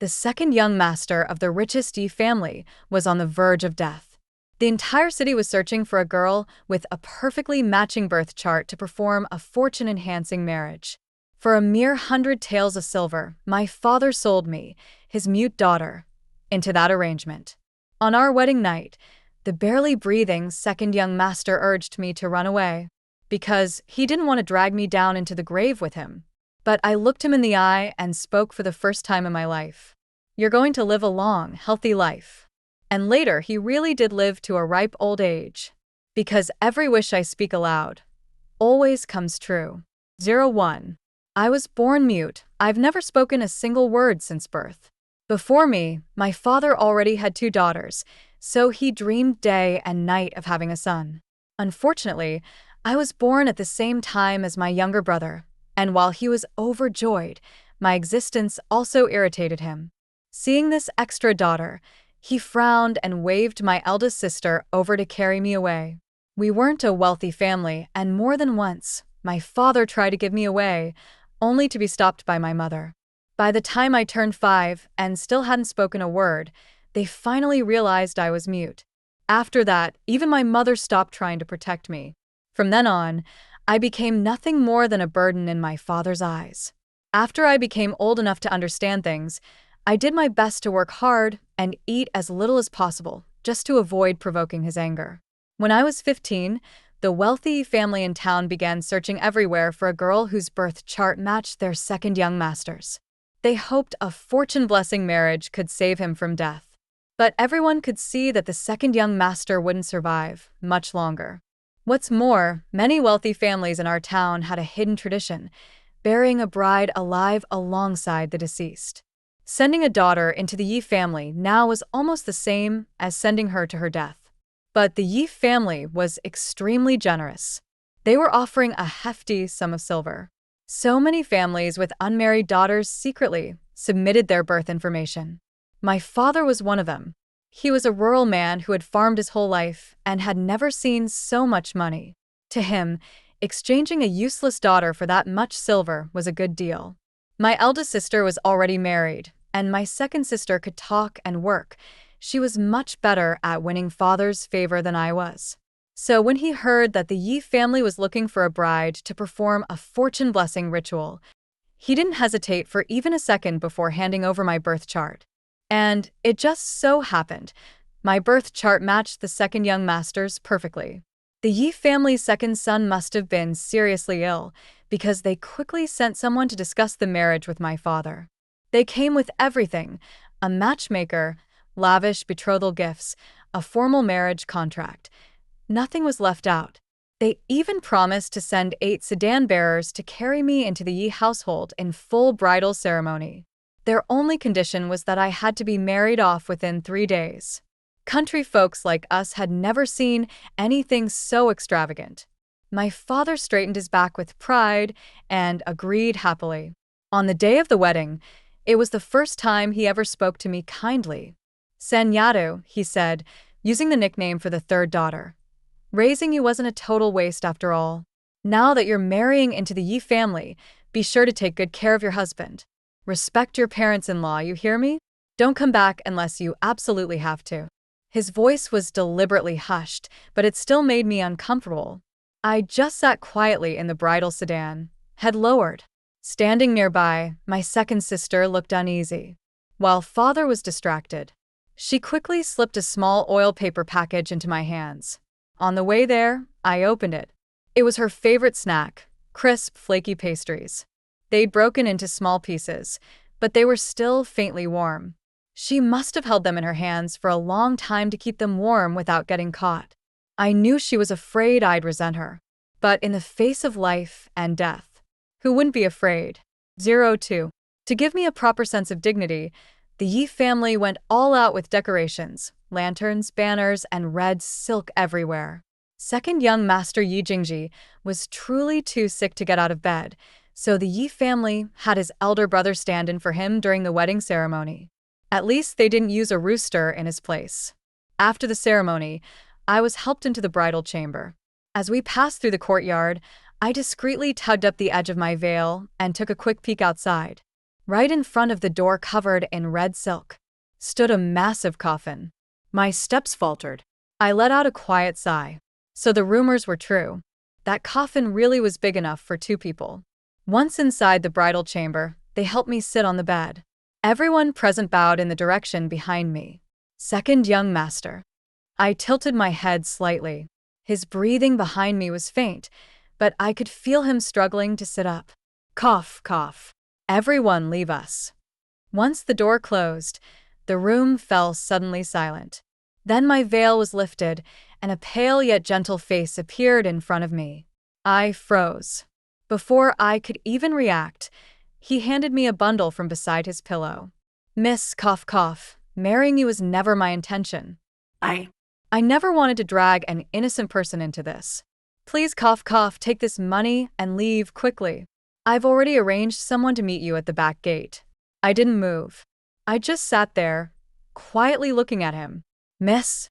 The second young master of the richest Yi family was on the verge of death. The entire city was searching for a girl with a perfectly matching birth chart to perform a fortune-enhancing marriage. For a mere 100 taels of silver, my father sold me, his mute daughter, into that arrangement. On our wedding night, the barely breathing second young master urged me to run away, because he didn't want to drag me down into the grave with him. But I looked him in the eye and spoke for the first time in my life. "You're going to live a long, healthy life." And later he really did live to a ripe old age. Because every wish I speak aloud always comes true. 01. I was born mute. I've never spoken a single word since birth. Before me, my father already had 2 daughters, so he dreamed day and night of having a son. Unfortunately, I was born at the same time as my younger brother, and while he was overjoyed, my existence also irritated him. Seeing this extra daughter, he frowned and waved my eldest sister over to carry me away. We weren't a wealthy family, and more than once, my father tried to give me away, only to be stopped by my mother. By the time I turned 5 and still hadn't spoken a word, they finally realized I was mute. After that, even my mother stopped trying to protect me. From then on, I became nothing more than a burden in my father's eyes. After I became old enough to understand things, I did my best to work hard and eat as little as possible, just to avoid provoking his anger. When I was 15, the wealthy family in town began searching everywhere for a girl whose birth chart matched their second young master's. They hoped a fortune-blessing marriage could save him from death. But everyone could see that the second young master wouldn't survive much longer. What's more, many wealthy families in our town had a hidden tradition, burying a bride alive alongside the deceased. Sending a daughter into the Yi family now was almost the same as sending her to her death. But the Yi family was extremely generous. They were offering a hefty sum of silver. So many families with unmarried daughters secretly submitted their birth information. My father was one of them. He was a rural man who had farmed his whole life and had never seen so much money. To him, exchanging a useless daughter for that much silver was a good deal. My eldest sister was already married, and my second sister could talk and work. She was much better at winning father's favor than I was. So when he heard that the Yi family was looking for a bride to perform a fortune-blessing ritual, he didn't hesitate for even a second before handing over my birth chart. And it just so happened, my birth chart matched the second young master's perfectly. The Yi family's second son must have been seriously ill, because they quickly sent someone to discuss the marriage with my father. They came with everything: a matchmaker, lavish betrothal gifts, a formal marriage contract. Nothing was left out. They even promised to send 8 sedan bearers to carry me into the Yi household in full bridal ceremony. Their only condition was that I had to be married off within 3 days. Country folks like us had never seen anything so extravagant. My father straightened his back with pride and agreed happily. On the day of the wedding, it was the first time he ever spoke to me kindly. "Sanyado," he said, using the nickname for the third daughter. "Raising you wasn't a total waste after all. Now that you're marrying into the Yi family, be sure to take good care of your husband. Respect your parents-in-law, you hear me? Don't come back unless you absolutely have to." His voice was deliberately hushed, but it still made me uncomfortable. I just sat quietly in the bridal sedan, head lowered. Standing nearby, my second sister looked uneasy, while father was distracted. She quickly slipped a small oil paper package into my hands. On the way there, I opened it. It was her favorite snack, crisp, flaky pastries. They'd broken into small pieces, but they were still faintly warm. She must have held them in her hands for a long time to keep them warm without getting caught. I knew she was afraid I'd resent her. But in the face of life and death, who wouldn't be afraid? 02. To give me a proper sense of dignity, the Yi family went all out with decorations, lanterns, banners, and red silk everywhere. Second young master Yi Jingji was truly too sick to get out of bed, so the Yi family had his elder brother stand in for him during the wedding ceremony. At least they didn't use a rooster in his place. After the ceremony, I was helped into the bridal chamber. As we passed through the courtyard, I discreetly tugged up the edge of my veil and took a quick peek outside. Right in front of the door, covered in red silk, stood a massive coffin. My steps faltered. I let out a quiet sigh. So the rumors were true. That coffin really was big enough for 2 people. Once inside the bridal chamber, they helped me sit on the bed. Everyone present bowed in the direction behind me. Second young master. I tilted my head slightly. His breathing behind me was faint, but I could feel him struggling to sit up. Cough, cough. Everyone leave us. Once the door closed, the room fell suddenly silent. Then my veil was lifted, and a pale yet gentle face appeared in front of me. I froze. Before I could even react, he handed me a bundle from beside his pillow. Miss, cough, cough, marrying you was never my intention. I never wanted to drag an innocent person into this. Please, cough, cough, take this money and leave quickly. I've already arranged someone to meet you at the back gate. I didn't move. I just sat there, quietly looking at him. Miss?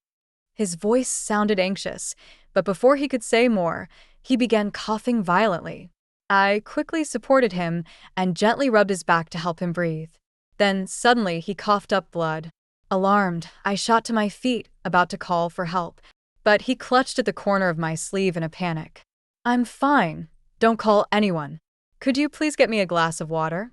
His voice sounded anxious, but before he could say more, he began coughing violently. I quickly supported him and gently rubbed his back to help him breathe. Then, suddenly, he coughed up blood. Alarmed, I shot to my feet, about to call for help, but he clutched at the corner of my sleeve in a panic. I'm fine. Don't call anyone. Could you please get me a glass of water?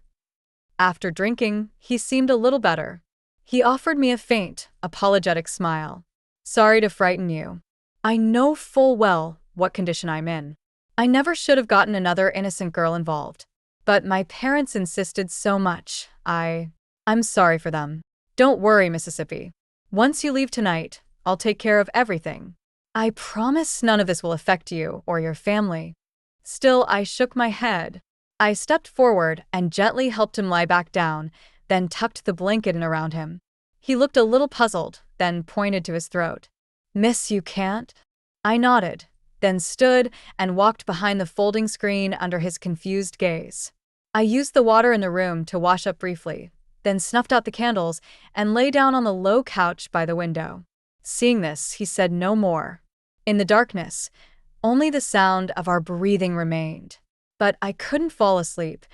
After drinking, he seemed a little better. He offered me a faint, apologetic smile. Sorry to frighten you. I know full well what condition I'm in. I never should have gotten another innocent girl involved. But my parents insisted so much. I'm sorry for them. Don't worry, Mississippi. Once you leave tonight, I'll take care of everything. I promise none of this will affect you or your family. Still, I shook my head. I stepped forward and gently helped him lie back down, then tucked the blanket in around him. He looked a little puzzled, then pointed to his throat. Miss, you can't? I nodded, then stood and walked behind the folding screen under his confused gaze. I used the water in the room to wash up briefly, then snuffed out the candles and lay down on the low couch by the window. Seeing this, he said no more. In the darkness, only the sound of our breathing remained. But I couldn't fall asleep,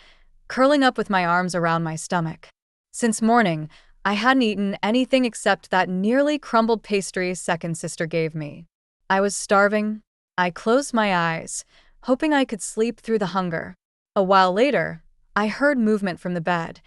curling up with my arms around my stomach. Since morning, I hadn't eaten anything except that nearly crumbled pastry second sister gave me. I was starving. I closed my eyes, hoping I could sleep through the hunger. A while later, I heard movement from the bed.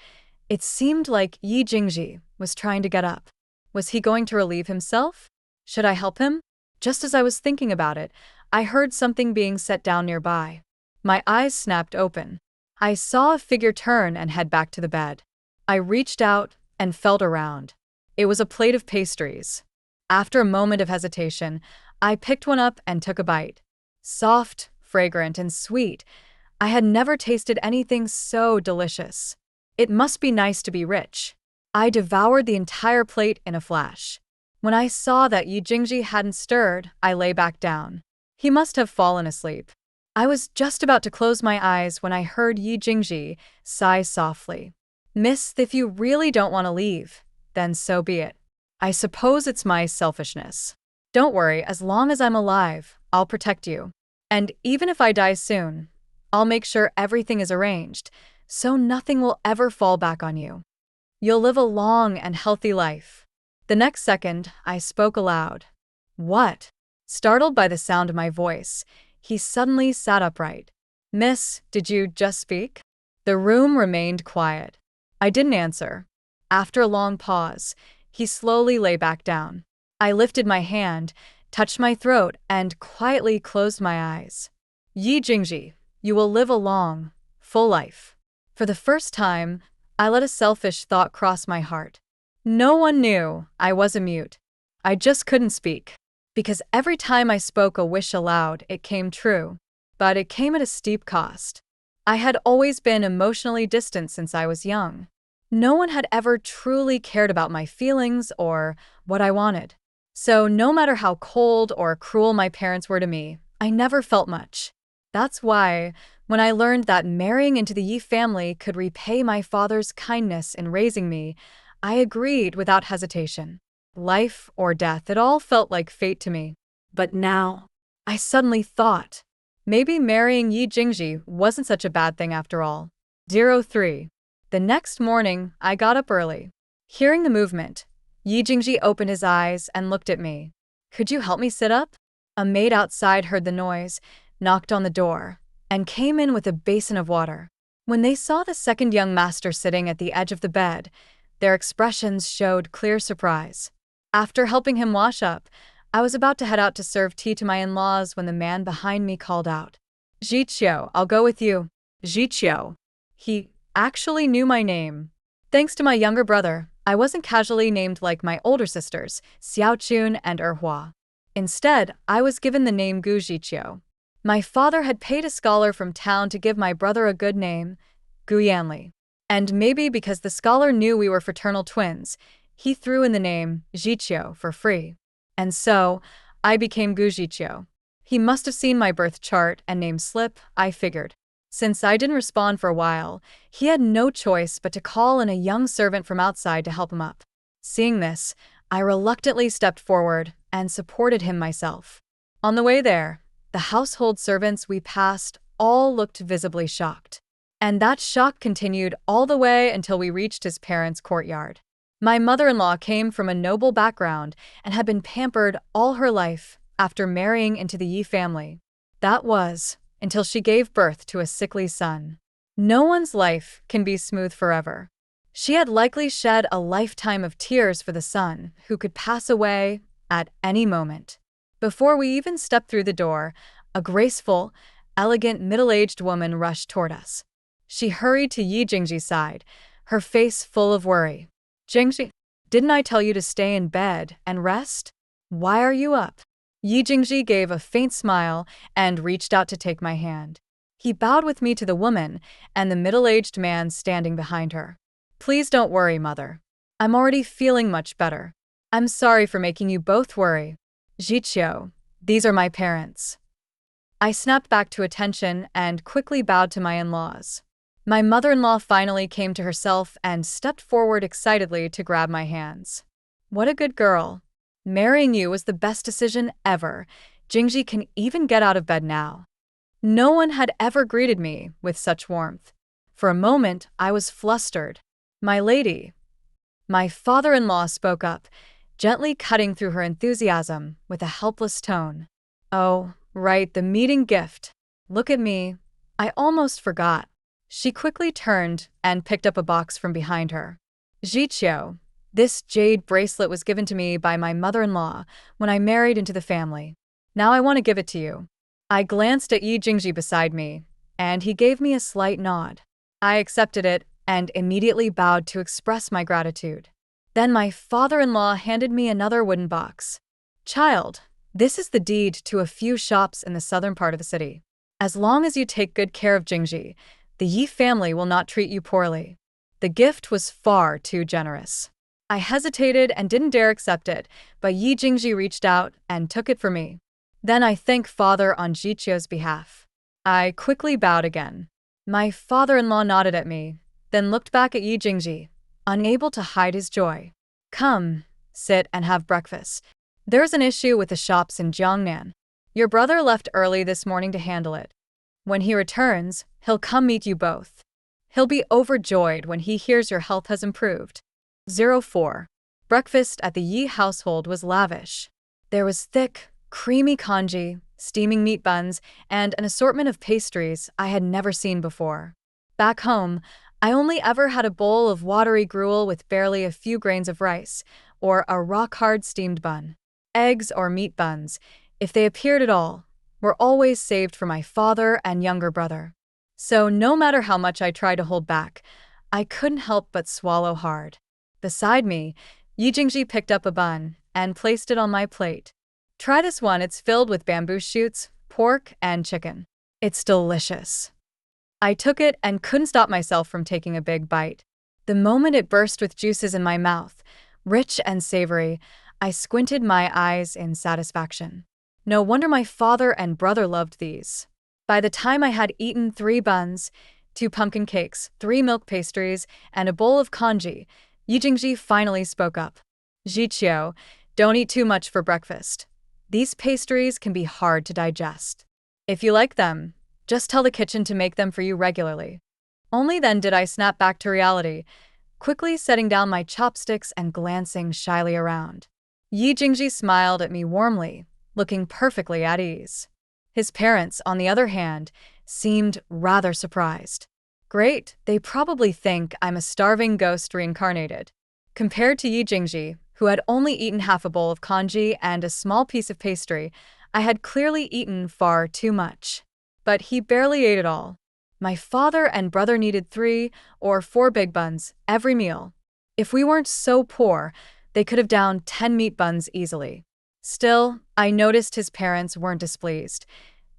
It seemed like Yi Jingji was trying to get up. Was he going to relieve himself? Should I help him? Just as I was thinking about it, I heard something being set down nearby. My eyes snapped open. I saw a figure turn and head back to the bed. I reached out and felt around. It was a plate of pastries. After a moment of hesitation, I picked one up and took a bite. Soft, fragrant, and sweet. I had never tasted anything so delicious. It must be nice to be rich. I devoured the entire plate in a flash. When I saw that Yi Jingji hadn't stirred, I lay back down. He must have fallen asleep. I was just about to close my eyes when I heard Yi Jingji sigh softly. Miss, if you really don't want to leave, then so be it. I suppose it's my selfishness. Don't worry, as long as I'm alive, I'll protect you. And even if I die soon, I'll make sure everything is arranged, so nothing will ever fall back on you. You'll live a long and healthy life. The next second, I spoke aloud. What? Startled by the sound of my voice, he suddenly sat upright. Miss, did you just speak? The room remained quiet. I didn't answer. After a long pause, he slowly lay back down. I lifted my hand, touched my throat, and quietly closed my eyes. Yi Jingji, you will live a long, full life. For the first time, I let a selfish thought cross my heart. No one knew I was a mute. I just couldn't speak. Because every time I spoke a wish aloud, it came true. But it came at a steep cost. I had always been emotionally distant since I was young. No one had ever truly cared about my feelings or what I wanted. So no matter how cold or cruel my parents were to me, I never felt much. That's why, when I learned that marrying into the Yi family could repay my father's kindness in raising me, I agreed without hesitation. Life or death, it all felt like fate to me. But now, I suddenly thought, maybe marrying Yi Jingji wasn't such a bad thing after all. 03. The next morning, I got up early. Hearing the movement, Yi Jingji opened his eyes and looked at me. Could you help me sit up? A maid outside heard the noise, knocked on the door, and came in with a basin of water. When they saw the second young master sitting at the edge of the bed, their expressions showed clear surprise. After helping him wash up, I was about to head out to serve tea to my in-laws when the man behind me called out, "Jiqiu, I'll go with you." Jiqiu. He actually knew my name. Thanks to my younger brother, I wasn't casually named like my older sisters, Xiaochun and Erhua. Instead, I was given the name Gu Jiqiu. My father had paid a scholar from town to give my brother a good name, Gu Yanli. And maybe because the scholar knew we were fraternal twins, he threw in the name Jiqiu for free. And so, I became Gu Jiqiu. He must have seen my birth chart and name slip, I figured. Since I didn't respond for a while, he had no choice but to call in a young servant from outside to help him up. Seeing this, I reluctantly stepped forward and supported him myself. On the way there, the household servants we passed all looked visibly shocked. And that shock continued all the way until we reached his parents' courtyard. My mother-in-law came from a noble background and had been pampered all her life after marrying into the Yi family. That was, until she gave birth to a sickly son. No one's life can be smooth forever. She had likely shed a lifetime of tears for the son who could pass away at any moment. Before we even stepped through the door, a graceful, elegant middle-aged woman rushed toward us. She hurried to Yi Jingji's side, her face full of worry. "Jingji, didn't I tell you to stay in bed and rest? Why are you up?" Yi Jingji gave a faint smile and reached out to take my hand. He bowed with me to the woman and the middle-aged man standing behind her. "Please don't worry, mother. I'm already feeling much better. I'm sorry for making you both worry. Jiqiu, these are my parents." I snapped back to attention and quickly bowed to my in-laws. My mother-in-law finally came to herself and stepped forward excitedly to grab my hands. "What a good girl. Marrying you was the best decision ever. Jingji can even get out of bed now." No one had ever greeted me with such warmth. For a moment, I was flustered. "My lady." My father-in-law spoke up, gently cutting through her enthusiasm with a helpless tone. "Oh, right, the meeting gift. Look at me. I almost forgot." She quickly turned and picked up a box from behind her. "Jiqiu, this jade bracelet was given to me by my mother-in-law when I married into the family. Now I want to give it to you." I glanced at Yi Jingji beside me, and he gave me a slight nod. I accepted it and immediately bowed to express my gratitude. Then my father-in-law handed me another wooden box. "Child, this is the deed to a few shops in the southern part of the city. As long as you take good care of Jingji, the Yi family will not treat you poorly." The gift was far too generous. I hesitated and didn't dare accept it, but Yi Jingji reached out and took it for me. Then I thanked father on Jiqiu's behalf. I quickly bowed again. My father-in-law nodded at me, then looked back at Yi Jingji, unable to hide his joy. "Come, sit and have breakfast. There's an issue with the shops in Jiangnan. Your brother left early this morning to handle it. When he returns, he'll come meet you both. He'll be overjoyed when he hears your health has improved." 04. Breakfast at the Yi household was lavish. There was thick, creamy congee, steaming meat buns, and an assortment of pastries I had never seen before. Back home, I only ever had a bowl of watery gruel with barely a few grains of rice, or a rock-hard steamed bun. Eggs or meat buns, if they appeared at all, were always saved for my father and younger brother. So no matter how much I tried to hold back, I couldn't help but swallow hard. Beside me, Yi Jingji picked up a bun and placed it on my plate. "Try this one, it's filled with bamboo shoots, pork, and chicken. It's delicious." I took it and couldn't stop myself from taking a big bite. The moment it burst with juices in my mouth, rich and savory, I squinted my eyes in satisfaction. No wonder my father and brother loved these. By the time I had eaten 3 buns, 2 pumpkin cakes, 3 milk pastries, and a bowl of congee, Yi Jingji finally spoke up. "Jiqiu, don't eat too much for breakfast. These pastries can be hard to digest. If you like them, just tell the kitchen to make them for you regularly." Only then did I snap back to reality, quickly setting down my chopsticks and glancing shyly around. Yi Jingji smiled at me warmly, looking perfectly at ease. His parents, on the other hand, seemed rather surprised. Great, they probably think I'm a starving ghost reincarnated. Compared to Yi Jingji, who had only eaten half a bowl of congee and a small piece of pastry, I had clearly eaten far too much. But he barely ate it all. My father and brother needed 3 or 4 big buns every meal. If we weren't so poor, they could have downed 10 meat buns easily. Still, I noticed his parents weren't displeased.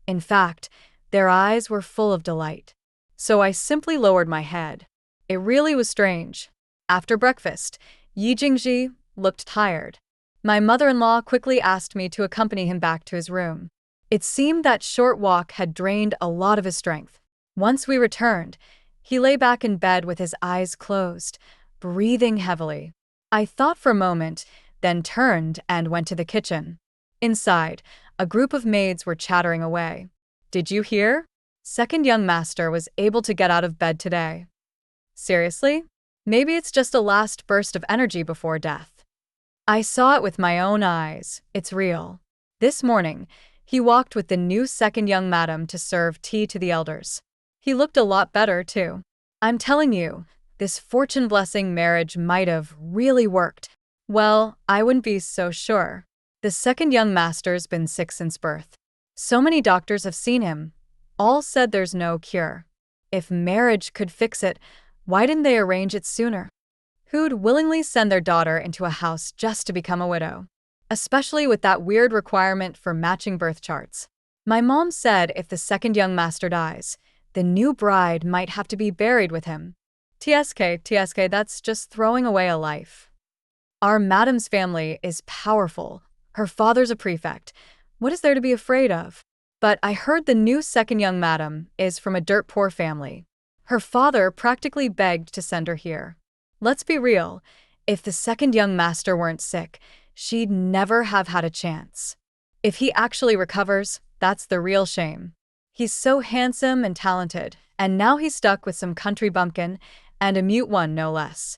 In fact, their eyes were full of delight. So I simply lowered my head. It really was strange. After breakfast, Yi Jingji looked tired. My mother-in-law quickly asked me to accompany him back to his room. It seemed that short walk had drained a lot of his strength. Once we returned, he lay back in bed with his eyes closed, breathing heavily. I thought for a moment, then turned and went to the kitchen. Inside, a group of maids were chattering away. Did you hear? Second young master was able to get out of bed today. Seriously? Maybe it's just a last burst of energy before death. I saw it with my own eyes. It's real. This morning, he walked with the new second young madam to serve tea to the elders. He looked a lot better, too. I'm telling you, this fortune-blessing marriage might have really worked. Well, I wouldn't be so sure. The second young master's been sick since birth. So many doctors have seen him. All said there's no cure. If marriage could fix it, why didn't they arrange it sooner? Who'd willingly send their daughter into a house just to become a widow? Especially with that weird requirement for matching birth charts. My mom said if the second young master dies, the new bride might have to be buried with him. TSK, that's just throwing away a life. Our madam's family is powerful. Her father's a prefect. What is there to be afraid of? But I heard the new second young madam is from a dirt-poor family. Her father practically begged to send her here. Let's be real, if the second young master weren't sick, she'd never have had a chance. If he actually recovers, that's the real shame. He's so handsome and talented, and now he's stuck with some country bumpkin, and a mute one no less.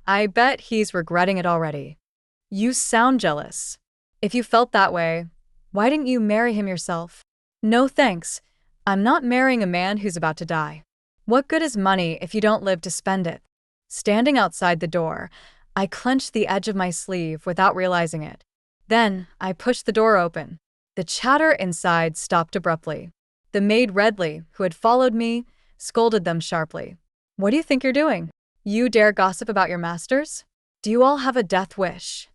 I bet he's regretting it already. You sound jealous. If you felt that way, why didn't you marry him yourself? No thanks. I'm not marrying a man who's about to die. What good is money if you don't live to spend it? Standing outside the door, I clenched the edge of my sleeve without realizing it. Then, I pushed the door open. The chatter inside stopped abruptly. The maid Redley, who had followed me, scolded them sharply. What do you think you're doing? You dare gossip about your masters? Do you all have a death wish?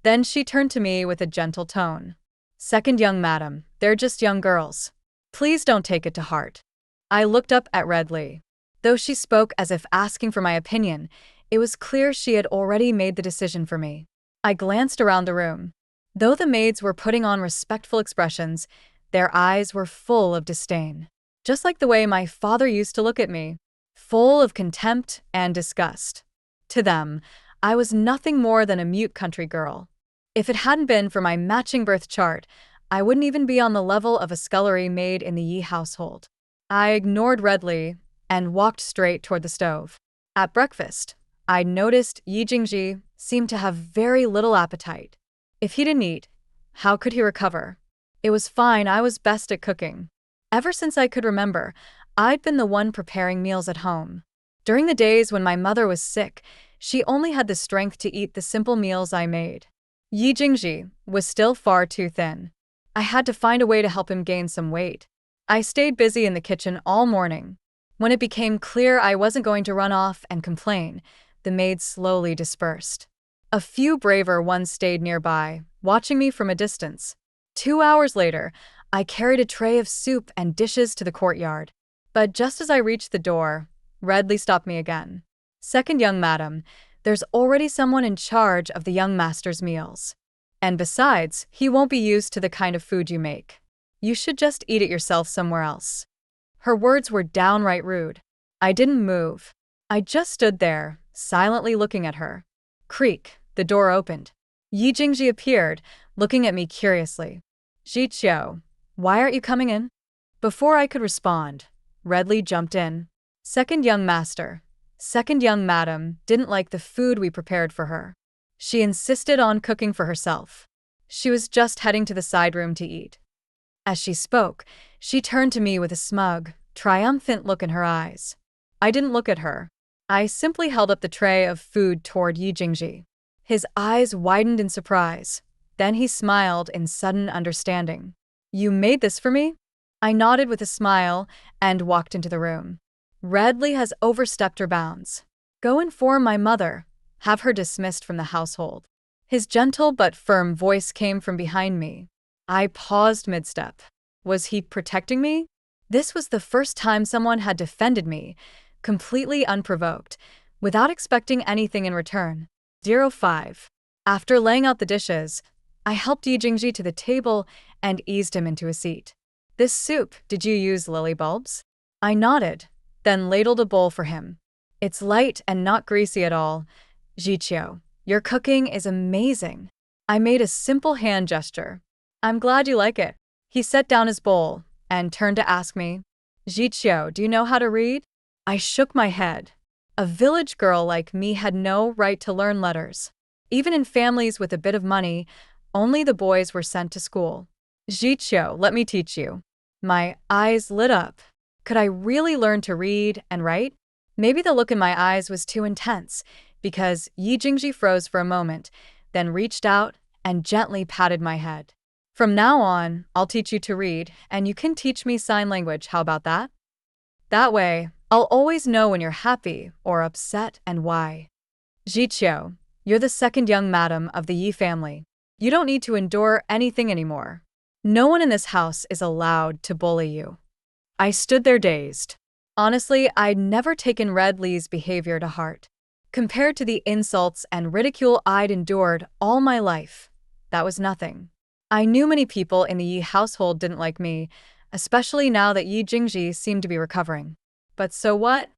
Then she turned to me with a gentle tone. Second young madam, they're just young girls. Please don't take it to heart. I looked up at Redley. Though she spoke as if asking for my opinion, it was clear she had already made the decision for me. I glanced around the room. Though the maids were putting on respectful expressions, their eyes were full of disdain. Just like the way my father used to look at me, full of contempt and disgust. To them, I was nothing more than a mute country girl. If it hadn't been for my matching birth chart, I wouldn't even be on the level of a scullery maid in the Yi household. I ignored Redley and walked straight toward the stove. At breakfast, I noticed Yi Jingji seemed to have very little appetite. If he didn't eat, how could he recover? It was fine, I was best at cooking. Ever since I could remember, I'd been the one preparing meals at home. During the days when my mother was sick, she only had the strength to eat the simple meals I made. Yi Jingji was still far too thin. I had to find a way to help him gain some weight. I stayed busy in the kitchen all morning. When it became clear I wasn't going to run off and complain, the maids slowly dispersed. A few braver ones stayed nearby, watching me from a distance. 2 hours later, I carried a tray of soup and dishes to the courtyard. But just as I reached the door, Redley stopped me again. Second young madam, there's already someone in charge of the young master's meals. And besides, he won't be used to the kind of food you make. You should just eat it yourself somewhere else. Her words were downright rude. I didn't move. I just stood there, silently looking at her. Creak, the door opened. Yi Jingji appeared, looking at me curiously. Jiqiu, why aren't you coming in? Before I could respond, Redley jumped in. Second young master. Second young madam didn't like the food we prepared for her. She insisted on cooking for herself. She was just heading to the side room to eat. As she spoke, she turned to me with a smug, triumphant look in her eyes. I didn't look at her. I simply held up the tray of food toward Yi Jingji. His eyes widened in surprise. Then he smiled in sudden understanding. You made this for me? I nodded with a smile and walked into the room. Redley has overstepped her bounds. Go inform my mother. Have her dismissed from the household. His gentle but firm voice came from behind me. I paused mid-step. Was he protecting me? This was the first time someone had defended me, completely unprovoked, without expecting anything in return. 05. After laying out the dishes, I helped Yi Jingji to the table and eased him into a seat. This soup, did you use lily bulbs? I nodded, then ladled a bowl for him. It's light and not greasy at all. Jiqiu, your cooking is amazing. I made a simple hand gesture. I'm glad you like it. He set down his bowl and turned to ask me, Jiqiu, do you know how to read? I shook my head. A village girl like me had no right to learn letters. Even in families with a bit of money, only the boys were sent to school. Jiqiu, let me teach you. My eyes lit up. Could I really learn to read and write? Maybe the look in my eyes was too intense, because Yi Jingji froze for a moment, then reached out and gently patted my head. From now on, I'll teach you to read, and you can teach me sign language, how about that? That way, I'll always know when you're happy or upset and why. Jiqiu, you're the second young madam of the Yi family. You don't need to endure anything anymore. No one in this house is allowed to bully you. I stood there dazed. Honestly, I'd never taken Redley's behavior to heart. Compared to the insults and ridicule I'd endured all my life, that was nothing. I knew many people in the Yi household didn't like me, especially now that Yi Jingji seemed to be recovering. But so what?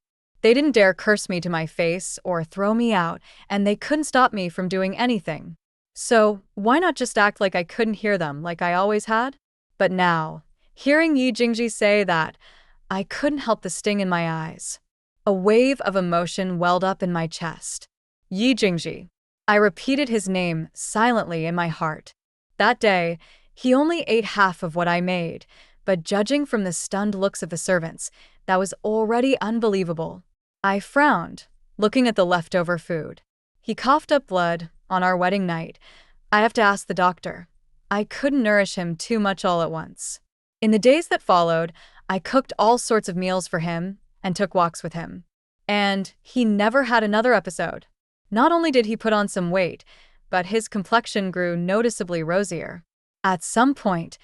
They didn't dare curse me to my face or throw me out, and they couldn't stop me from doing anything. So why not just act like I couldn't hear them like I always had? But now, hearing Yi Jingji say that, I couldn't help the sting in my eyes. A wave of emotion welled up in my chest. Yi Jingji. I repeated his name silently in my heart. That day, he only ate half of what I made, but judging from the stunned looks of the servants, that was already unbelievable. I frowned, looking at the leftover food. He coughed up blood on our wedding night. I have to ask the doctor. I couldn't nourish him too much all at once. In the days that followed, I cooked all sorts of meals for him and took walks with him. And he never had another episode. Not only did he put on some weight, but his complexion grew noticeably rosier. At some point,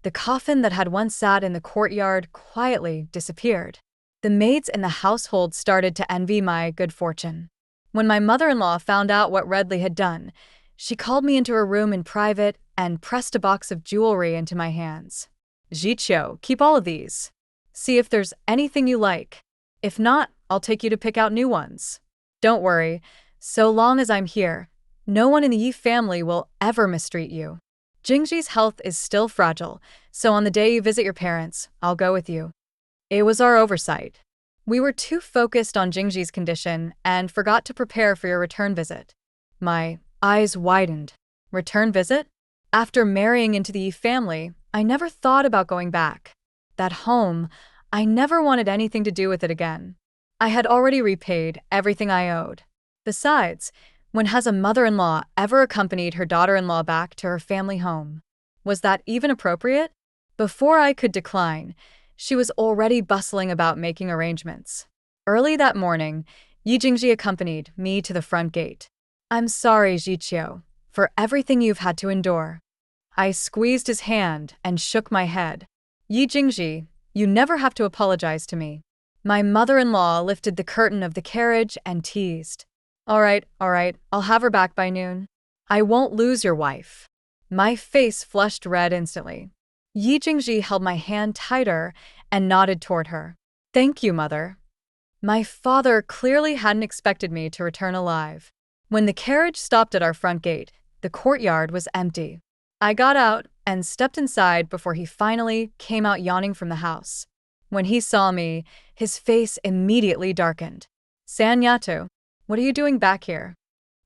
the coffin that had once sat in the courtyard quietly disappeared. The maids in the household started to envy my good fortune. When my mother-in-law found out what Redley had done, she called me into her room in private and pressed a box of jewelry into my hands. Jiqiu, keep all of these. See if there's anything you like. If not, I'll take you to pick out new ones. Don't worry, so long as I'm here, no one in the Yi family will ever mistreat you. Jingji's health is still fragile, so on the day you visit your parents, I'll go with you. It was our oversight. We were too focused on Jingji's condition and forgot to prepare for your return visit. My eyes widened. Return visit? After marrying into the Yi family, I never thought about going back. That home, I never wanted anything to do with it again. I had already repaid everything I owed. Besides, when has a mother-in-law ever accompanied her daughter-in-law back to her family home? Was that even appropriate? Before I could decline, she was already bustling about making arrangements. Early that morning, Yi Jingji accompanied me to the front gate. I'm sorry, Jiqiu, for everything you've had to endure. I squeezed his hand and shook my head. Yi Jingji, you never have to apologize to me. My mother-in-law lifted the curtain of the carriage and teased. All right, I'll have her back by noon. I won't lose your wife. My face flushed red instantly. Yi Jingji held my hand tighter and nodded toward her. Thank you, mother. My father clearly hadn't expected me to return alive. When the carriage stopped at our front gate, the courtyard was empty. I got out and stepped inside before he finally came out yawning from the house. When he saw me, His face immediately darkened. Sanyato, what are you doing back here?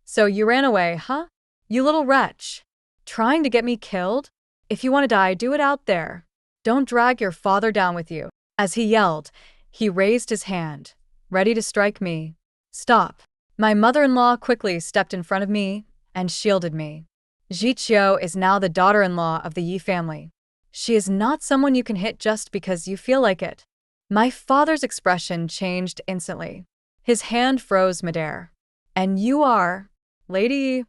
So you ran away, huh? You little wretch. Trying to get me killed? If you want to die, do it out there. Don't drag your father down with you. As he yelled, he raised his hand, ready to strike me. Stop. My mother-in-law quickly stepped in front of me and shielded me. Jiqiu is now the daughter-in-law of the Yi family. She is not someone you can hit just because you feel like it. My father's expression changed instantly. His hand froze midair. And you are, Lady Yi.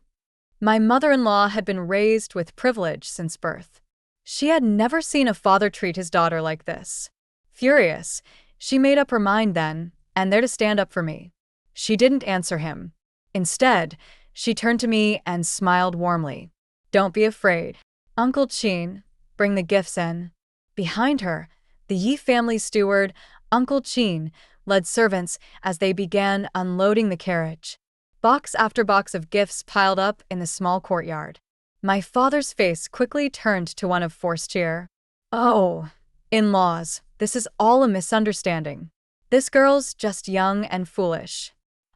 My mother-in-law had been raised with privilege since birth. She had never seen a father treat his daughter like this. Furious, she made up her mind then, and there to stand up for me. She didn't answer him. Instead, she turned to me and smiled warmly. Don't be afraid. Uncle Qin, bring the gifts in. Behind her, the Yi family steward, Uncle Qin, led servants as they began unloading the carriage. Box after box of gifts piled up in the small courtyard. My father's face quickly turned to one of forced cheer. Oh, in-laws, this is all a misunderstanding. This girl's just young and foolish.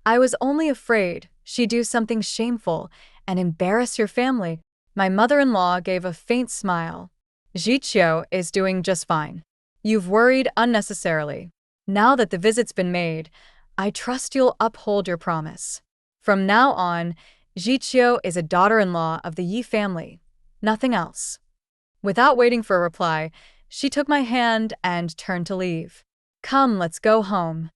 I was only afraid she'd do something shameful and embarrass your family. My mother-in-law gave a faint smile. Jiqiu is doing just fine. You've worried unnecessarily. Now that the visit's been made, I trust you'll uphold your promise. From now on, Jiqiu is a daughter-in-law of the Yi family, nothing else. Without waiting for a reply, she took my hand and turned to leave. Come, let's go home.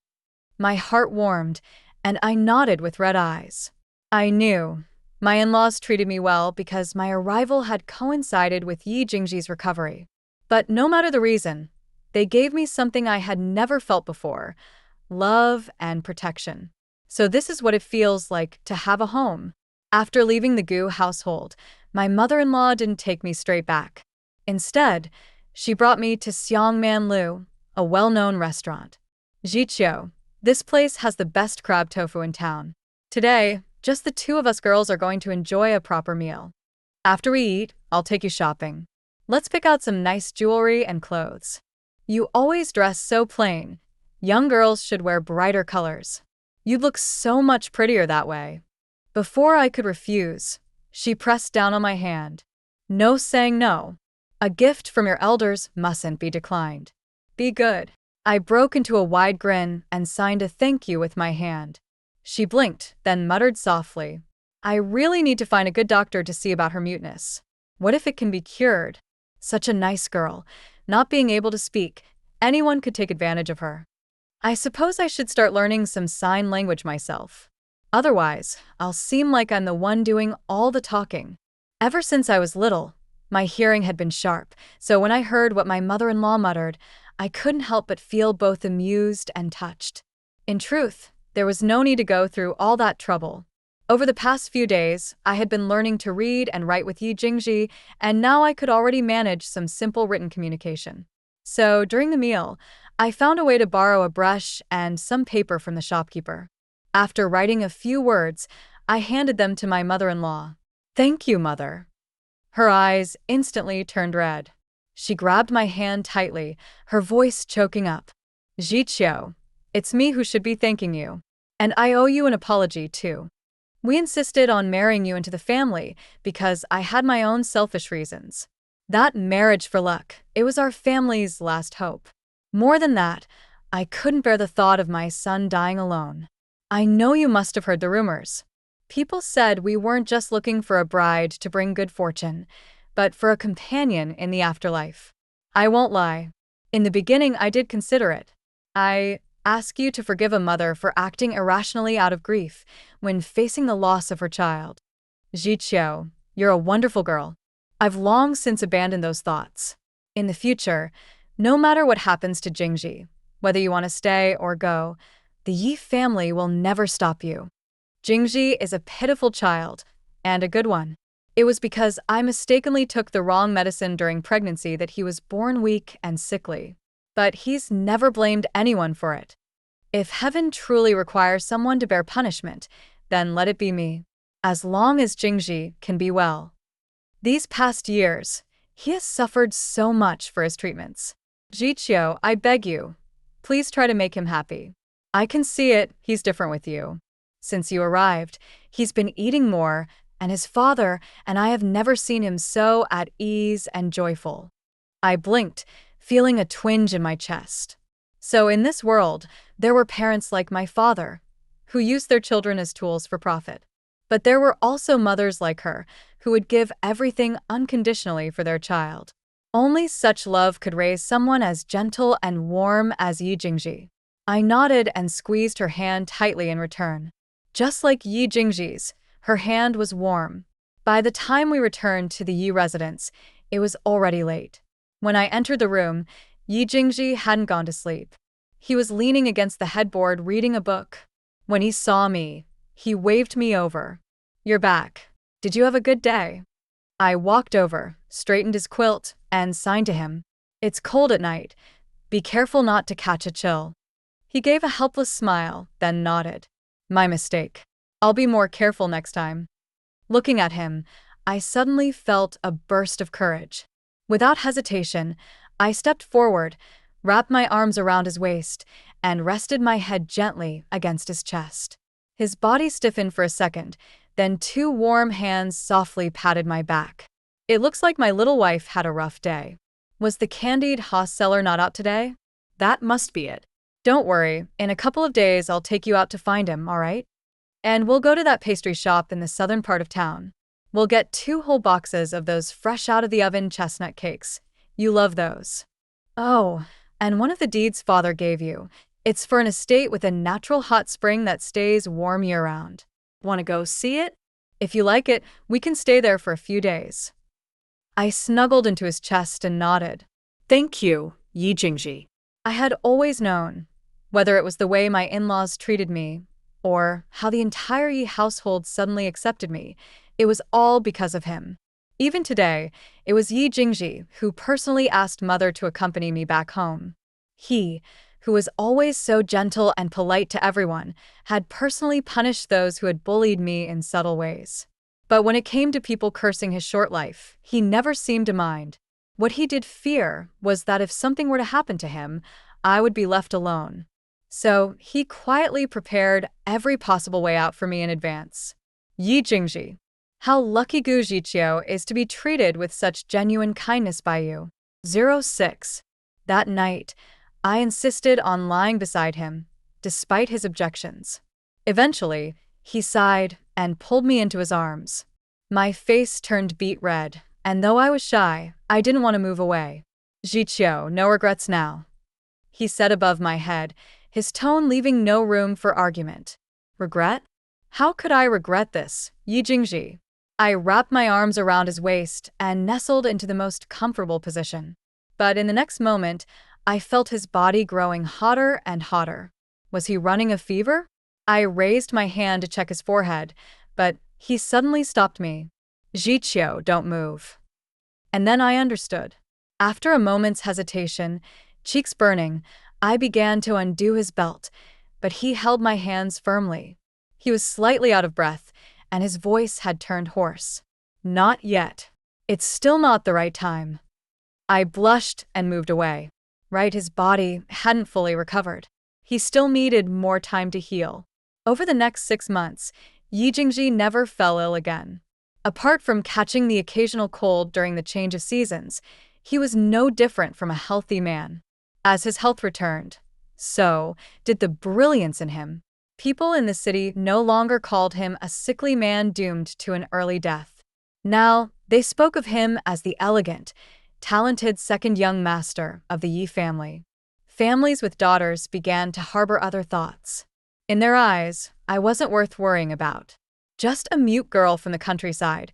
My heart warmed, and I nodded with red eyes. I knew my in-laws treated me well because my arrival had coincided with Yi Jingji's recovery. But no matter the reason, they gave me something I had never felt before: love and protection. So this is what it feels like to have a home. After leaving the Gu household, my mother-in-law didn't take me straight back. Instead, she brought me to Xiangman Lu, a well-known restaurant. Jiqiu, this place has the best crab tofu in town. Today, just the two of us girls are going to enjoy a proper meal. After we eat, I'll take you shopping. Let's pick out some nice jewelry and clothes. You always dress so plain. Young girls should wear brighter colors. You'd look so much prettier that way. Before I could refuse, she pressed down on my hand. No saying no. A gift from your elders mustn't be declined. Be good. I broke into a wide grin and signed a thank you with my hand. She blinked, then muttered softly. I really need to find a good doctor to see about her muteness. What if it can be cured? Such a nice girl. Not being able to speak, anyone could take advantage of her. I suppose I should start learning some sign language myself. Otherwise, I'll seem like I'm the one doing all the talking. Ever since I was little, my hearing had been sharp, so when I heard what my mother-in-law muttered, I couldn't help but feel both amused and touched. In truth, there was no need to go through all that trouble. Over the past few days, I had been learning to read and write with Yi Jingji, and now I could already manage some simple written communication. So, during the meal, I found a way to borrow a brush and some paper from the shopkeeper. After writing a few words, I handed them to my mother-in-law. Thank you, mother. Her eyes instantly turned red. She grabbed my hand tightly, her voice choking up. Jiqiu, it's me who should be thanking you. And I owe you an apology, too. We insisted on marrying you into the family because I had my own selfish reasons. That marriage for luck, it was our family's last hope. More than that, I couldn't bear the thought of my son dying alone. I know you must have heard the rumors. People said we weren't just looking for a bride to bring good fortune, but for a companion in the afterlife. I won't lie. In the beginning, I did consider it. I ask you to forgive a mother for acting irrationally out of grief when facing the loss of her child. Jiqiu, you're a wonderful girl. I've long since abandoned those thoughts. In the future, no matter what happens to Jingji, whether you want to stay or go, the Yi family will never stop you. Jingji is a pitiful child, and a good one. It was because I mistakenly took the wrong medicine during pregnancy that he was born weak and sickly. But he's never blamed anyone for it. If heaven truly requires someone to bear punishment, then let it be me. As long as Jingji can be well. These past years, he has suffered so much for his treatments. Jiqiu, I beg you, Please try to make him happy. I can see it, he's different with you. Since you arrived, he's been eating more, and his father and I have never seen him so at ease and joyful. I blinked, feeling a twinge in my chest. So in this world, there were parents like my father, who used their children as tools for profit. But there were also mothers like her, who would give everything unconditionally for their child. Only such love could raise someone as gentle and warm as Yi Jingji. I nodded and squeezed her hand tightly in return. Just like Yi Jingji's, her hand was warm. By the time we returned to the Yi residence, it was already late. When I entered the room, Yi Jingji hadn't gone to sleep. He was leaning against the headboard reading a book. When he saw me, he waved me over. "You're back. Did you have a good day?" I walked over, straightened his quilt, and signed to him. "It's cold at night. Be careful not to catch a chill." He gave a helpless smile, then nodded. "My mistake. I'll be more careful next time." Looking at him, I suddenly felt a burst of courage. Without hesitation, I stepped forward, wrapped my arms around his waist, and rested my head gently against his chest. His body stiffened for a second, then two warm hands softly patted my back. "It looks like my little wife had a rough day. Was the candied Haas seller not out today? That must be it. Don't worry, in a couple of days I'll take you out to find him, all right? And we'll go to that pastry shop in the southern part of town. We'll get 2 whole boxes of those fresh-out-of-the-oven chestnut cakes. You love those." "Oh, and one of the deeds father gave you. It's for an estate with a natural hot spring that stays warm year-round. Want to go see it? If you like it, we can stay there for a few days." I snuggled into his chest and nodded. "Thank you, Yi Jingji." I had always known, whether it was the way my in-laws treated me, or how the entire Yi household suddenly accepted me, it was all because of him. Even today, it was Yi Jingji who personally asked mother to accompany me back home. He, who was always so gentle and polite to everyone, had personally punished those who had bullied me in subtle ways. But when it came to people cursing his short life, he never seemed to mind. What he did fear was that if something were to happen to him, I would be left alone. So he quietly prepared every possible way out for me in advance. Yi Jingji. How lucky Gu Jiqiu is to be treated with such genuine kindness by you. 06. That night, I insisted on lying beside him, despite his objections. Eventually, he sighed and pulled me into his arms. My face turned beet red, and though I was shy, I didn't want to move away. "Jiqiu, no regrets now," he said above my head, his tone leaving no room for argument. "Regret? How could I regret this, Yi Jingji?" I wrapped my arms around his waist and nestled into the most comfortable position. But in the next moment, I felt his body growing hotter and hotter. Was he running a fever? I raised my hand to check his forehead, but he suddenly stopped me. "Jiqiu, don't move." And then I understood. After a moment's hesitation, cheeks burning, I began to undo his belt, but he held my hands firmly. He was slightly out of breath, and his voice had turned hoarse. "Not yet. It's still not the right time." I blushed and moved away. Right, his body hadn't fully recovered. He still needed more time to heal. Over the next 6 months, Yi Jingji never fell ill again. Apart from catching the occasional cold during the change of seasons, he was no different from a healthy man. As his health returned, so did the brilliance in him. People in the city no longer called him a sickly man doomed to an early death. Now, they spoke of him as the elegant, talented second young master of the Yi family. Families with daughters began to harbor other thoughts. In their eyes, I wasn't worth worrying about. Just a mute girl from the countryside.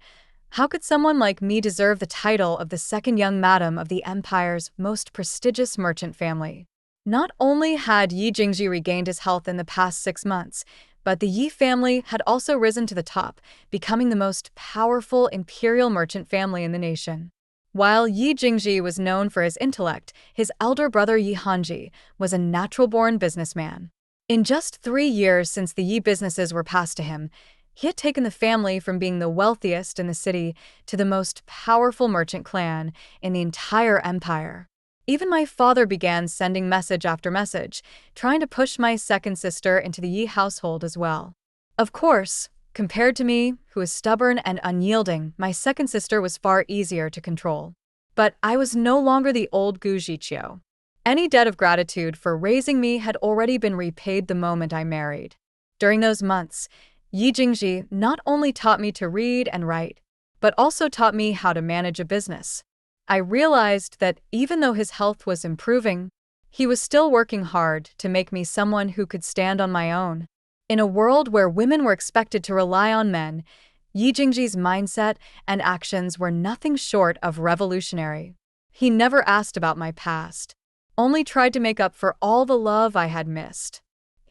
How could someone like me deserve the title of the second young madam of the empire's most prestigious merchant family? Not only had Yi Jingji regained his health in the past 6 months, but the Yi family had also risen to the top, becoming the most powerful imperial merchant family in the nation. While Yi Jingji was known for his intellect, his elder brother Yi Hanji was a natural-born businessman. In just 3 years since the Yi businesses were passed to him, he had taken the family from being the wealthiest in the city to the most powerful merchant clan in the entire empire. Even my father began sending message after message, trying to push my second sister into the Yi household as well. Of course, compared to me, who is stubborn and unyielding, my second sister was far easier to control. But I was no longer the old Gu Jiqiu. Any debt of gratitude for raising me had already been repaid the moment I married. During those months, Yi Jingji not only taught me to read and write, but also taught me how to manage a business. I realized that even though his health was improving, he was still working hard to make me someone who could stand on my own. In a world where women were expected to rely on men, Yi Jingji's mindset and actions were nothing short of revolutionary. He never asked about my past, only tried to make up for all the love I had missed.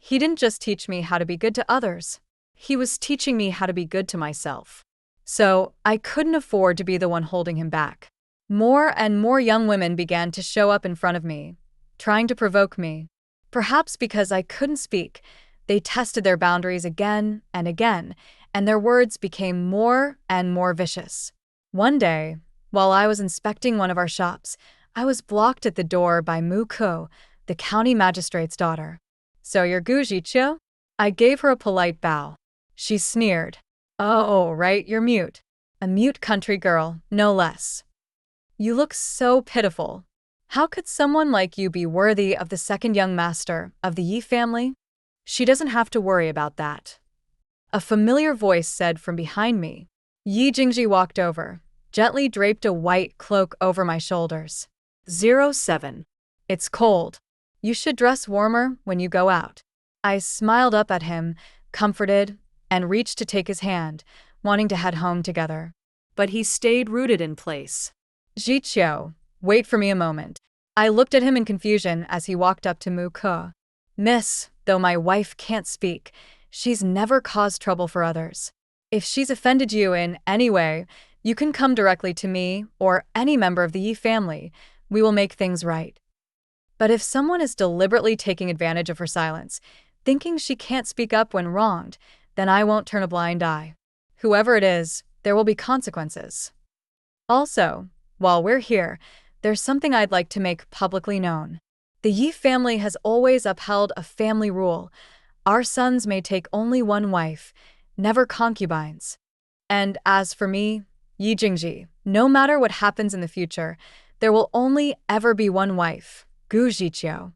He didn't just teach me how to be good to others. He was teaching me how to be good to myself. So, I couldn't afford to be the one holding him back. More and more young women began to show up in front of me, trying to provoke me. Perhaps because I couldn't speak, they tested their boundaries again and again, and their words became more and more vicious. One day, while I was inspecting one of our shops, I was blocked at the door by Mu Ko, the county magistrate's daughter. "So you're Gu Jiqiu?" I gave her a polite bow. She sneered. "Oh, right, you're mute. A mute country girl, no less. You look so pitiful. How could someone like you be worthy of the second young master of the Yi family?" "She doesn't have to worry about that," a familiar voice said from behind me. Yi Jingji walked over, gently draped a white cloak over my shoulders. 07. It's cold. You should dress warmer when you go out. I smiled up at him, comforted, and reached to take his hand, wanting to head home together. But he stayed rooted in place. "Jiqiu, wait for me a moment." I looked at him in confusion as he walked up to Mu Ke. "Miss, though my wife can't speak, she's never caused trouble for others. If she's offended you in any way, you can come directly to me or any member of the Yi family. We will make things right. But if someone is deliberately taking advantage of her silence, thinking she can't speak up when wronged, then I won't turn a blind eye. Whoever it is, there will be consequences. Also, while we're here, there's something I'd like to make publicly known. The Yi family has always upheld a family rule. Our sons may take only one wife, never concubines. And as for me, Yi Jingji, no matter what happens in the future, there will only ever be one wife, Gu Jiqiu."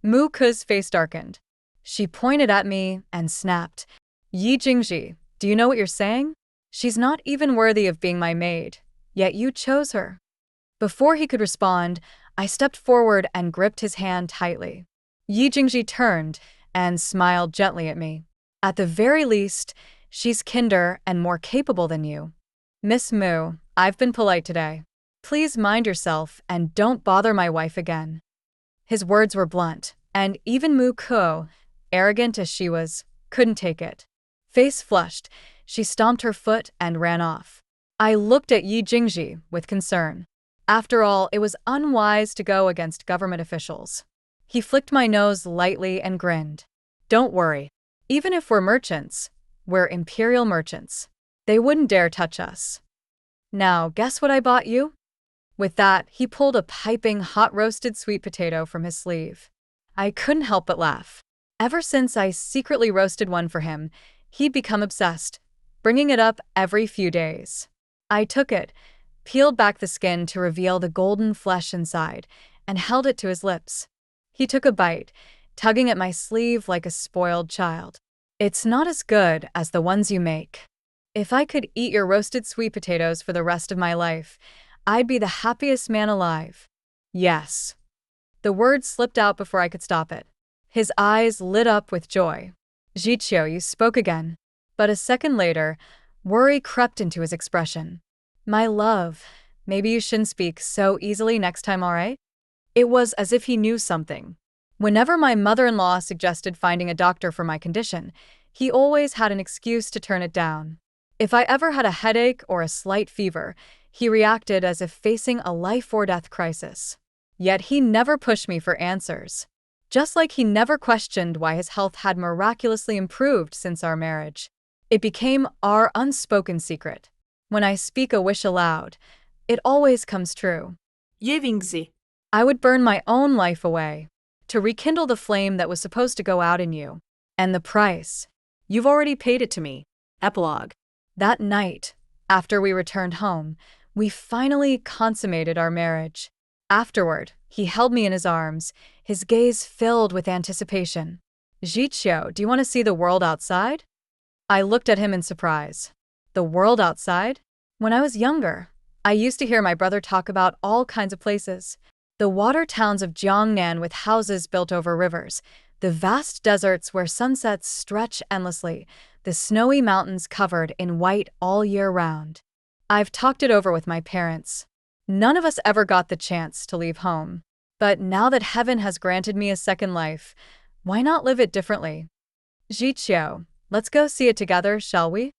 Mu Ke's face darkened. She pointed at me and snapped, "Yi Jingji, do you know what you're saying? She's not even worthy of being my maid, yet you chose her." Before he could respond, I stepped forward and gripped his hand tightly. Yi Jingji turned and smiled gently at me. "At the very least, she's kinder and more capable than you. Miss Mu, I've been polite today. Please mind yourself and don't bother my wife again." His words were blunt, and even Mu Ke, arrogant as she was, couldn't take it. Face flushed, she stomped her foot and ran off. I looked at Yi Jingji with concern. After all, it was unwise to go against government officials. He flicked my nose lightly and grinned. "Don't worry. Even if we're merchants, we're imperial merchants. They wouldn't dare touch us. Now, guess what I bought you?" With that, he pulled a piping hot roasted sweet potato from his sleeve. I couldn't help but laugh. Ever since I secretly roasted one for him, he'd become obsessed, bringing it up every few days. I took it, peeled back the skin to reveal the golden flesh inside, and held it to his lips. He took a bite, tugging at my sleeve like a spoiled child. "It's not as good as the ones you make. If I could eat your roasted sweet potatoes for the rest of my life, I'd be the happiest man alive." "Yes." The word slipped out before I could stop it. His eyes lit up with joy. "Jiqiu, you spoke again." But a second later, worry crept into his expression. "My love, maybe you shouldn't speak so easily next time, all right?" It was as if he knew something. Whenever my mother-in-law suggested finding a doctor for my condition, he always had an excuse to turn it down. If I ever had a headache or a slight fever, he reacted as if facing a life-or-death crisis. Yet he never pushed me for answers. Just like he never questioned why his health had miraculously improved since our marriage. It became our unspoken secret. When I speak a wish aloud, it always comes true. Jevingzi. I would burn my own life away to rekindle the flame that was supposed to go out in you. And the price? You've already paid it to me. Epilogue. That night, after we returned home, we finally consummated our marriage. Afterward, he held me in his arms, his gaze filled with anticipation. Jiqiu, do you want to see the world outside? I looked at him in surprise. The world outside? When I was younger, I used to hear my brother talk about all kinds of places. The water towns of Jiangnan with houses built over rivers, the vast deserts where sunsets stretch endlessly, the snowy mountains covered in white all year round. I've talked it over with my parents. None of us ever got the chance to leave home. But now that heaven has granted me a second life, why not live it differently? Jiqiu, let's go see it together, shall we?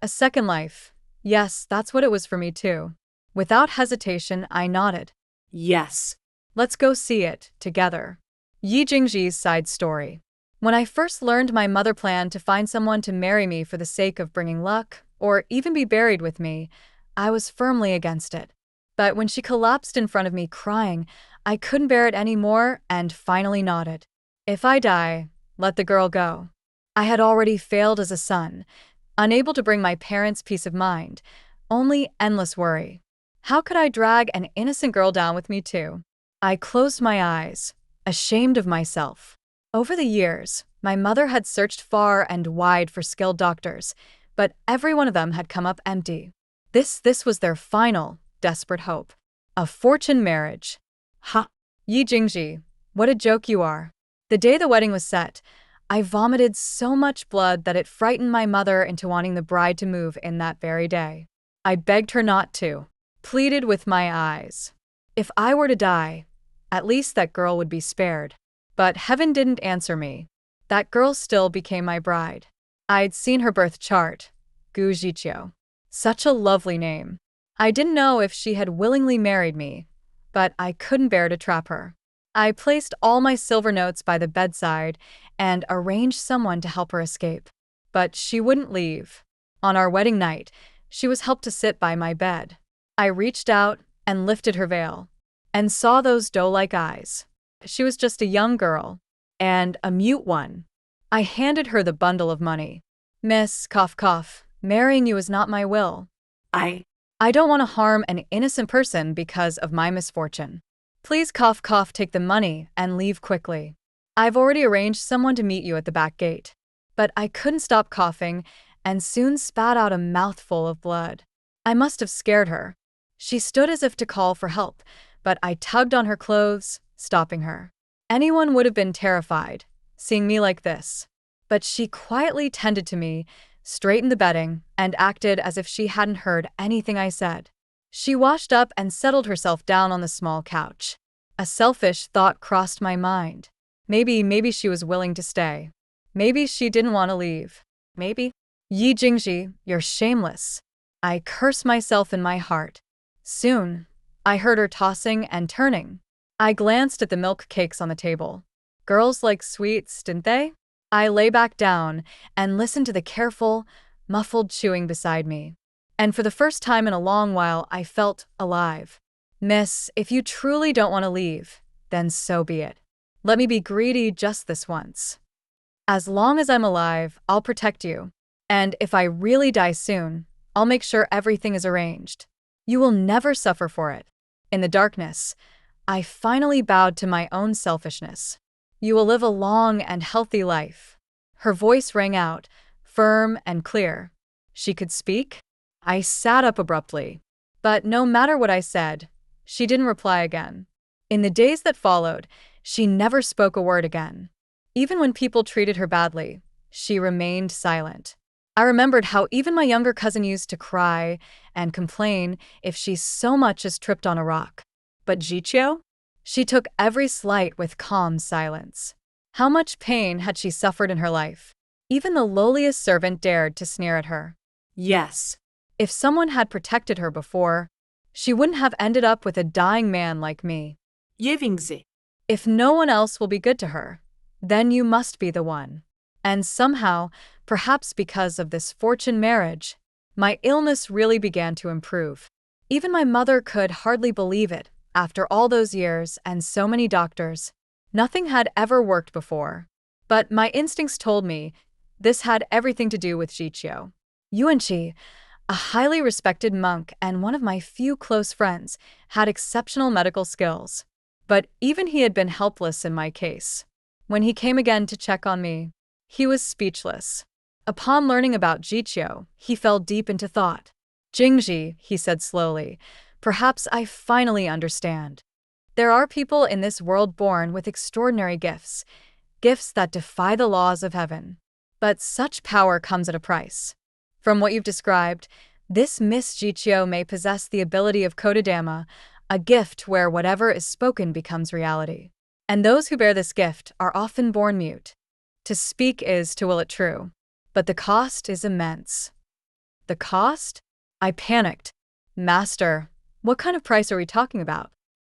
A second life. Yes, that's what it was for me too. Without hesitation, I nodded. Yes. Let's go see it, together. Yi Jingji's side story. When I first learned my mother planned to find someone to marry me for the sake of bringing luck, or even be buried with me, I was firmly against it. But when she collapsed in front of me crying, I couldn't bear it anymore and finally nodded. If I die, let the girl go. I had already failed as a son, unable to bring my parents peace of mind, only endless worry. How could I drag an innocent girl down with me too? I closed my eyes, ashamed of myself. Over the years, my mother had searched far and wide for skilled doctors, but every one of them had come up empty. This was their final, desperate hope. A fortune marriage. Ha! Yi Jingji, what a joke you are. The day the wedding was set, I vomited so much blood that it frightened my mother into wanting the bride to move in that very day. I begged her not to, pleaded with my eyes. If I were to die, at least that girl would be spared. But heaven didn't answer me. That girl still became my bride. I'd seen her birth chart, Gu Jiqiu. Such a lovely name. I didn't know if she had willingly married me, but I couldn't bear to trap her. I placed all my silver notes by the bedside and arranged someone to help her escape. But she wouldn't leave. On our wedding night, she was helped to sit by my bed. I reached out and lifted her veil, and saw those doe-like eyes. She was just a young girl, and a mute one. I handed her the bundle of money. Miss, cough cough, marrying you is not my will. I don't want to harm an innocent person because of my misfortune. Please cough cough, take the money and leave quickly. I've already arranged someone to meet you at the back gate. But I couldn't stop coughing and soon spat out a mouthful of blood. I must have scared her. She stood as if to call for help, but I tugged on her clothes, stopping her. Anyone would have been terrified, seeing me like this. But she quietly tended to me, straightened the bedding, and acted as if she hadn't heard anything I said. She washed up and settled herself down on the small couch. A selfish thought crossed my mind. Maybe she was willing to stay. Maybe she didn't want to leave. Maybe. Yi Jingji, you're shameless. I cursed myself in my heart. Soon, I heard her tossing and turning. I glanced at the milk cakes on the table. Girls like sweets, didn't they? I lay back down and listened to the careful, muffled chewing beside me. And for the first time in a long while, I felt alive. Miss, if you truly don't want to leave, then so be it. Let me be greedy just this once. As long as I'm alive, I'll protect you. And if I really die soon, I'll make sure everything is arranged. You will never suffer for it. In the darkness, I finally bowed to my own selfishness. You will live a long and healthy life. Her voice rang out, firm and clear. She could speak? I sat up abruptly. But no matter what I said, she didn't reply again. In the days that followed, she never spoke a word again. Even when people treated her badly, she remained silent. I remembered how even my younger cousin used to cry and complain if she so much as tripped on a rock. But Jiqiu? She took every slight with calm silence. How much pain had she suffered in her life? Even the lowliest servant dared to sneer at her. Yes. If someone had protected her before, she wouldn't have ended up with a dying man like me. If no one else will be good to her, then you must be the one. And somehow, perhaps because of this fortune marriage, my illness really began to improve. Even my mother could hardly believe it After all those years and so many doctors, nothing had ever worked before. But my instincts told me this had everything to do with Jiqiu. Yuanqi, a highly respected monk and one of my few close friends, had exceptional medical skills. But even he had been helpless in my case. When he came again to check on me, he was speechless. Upon learning about Jiqiu, he fell deep into thought. Jingji, he said slowly, perhaps I finally understand. There are people in this world born with extraordinary gifts, gifts that defy the laws of heaven. But such power comes at a price. From what you've described, this Miss Jiqiu may possess the ability of Kodadama, a gift where whatever is spoken becomes reality. And those who bear this gift are often born mute. To speak is to will it true. But the cost is immense. The cost? I panicked. Master, what kind of price are we talking about?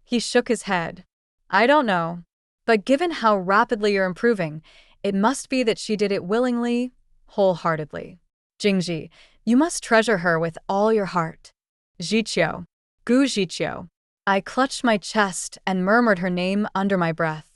He shook his head. I don't know. But given how rapidly you're improving, it must be that she did it willingly, wholeheartedly. Jingji, you must treasure her with all your heart. Jiqiu. Gu Jiqiu. I clutched my chest and murmured her name under my breath.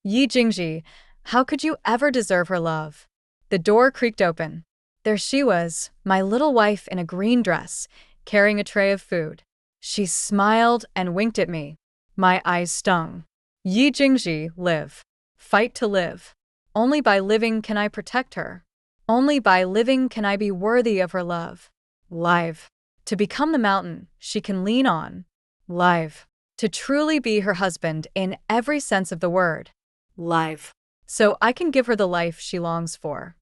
Yi Jingji, how could you ever deserve her love? The door creaked open. There she was, my little wife in a green dress, carrying a tray of food. She smiled and winked at me. My eyes stung. Yi Jingji, live. Fight to live. Only by living can I protect her. Only by living can I be worthy of her love. Live. To become the mountain she can lean on. Live. To truly be her husband in every sense of the word. Live. So I can give her the life she longs for.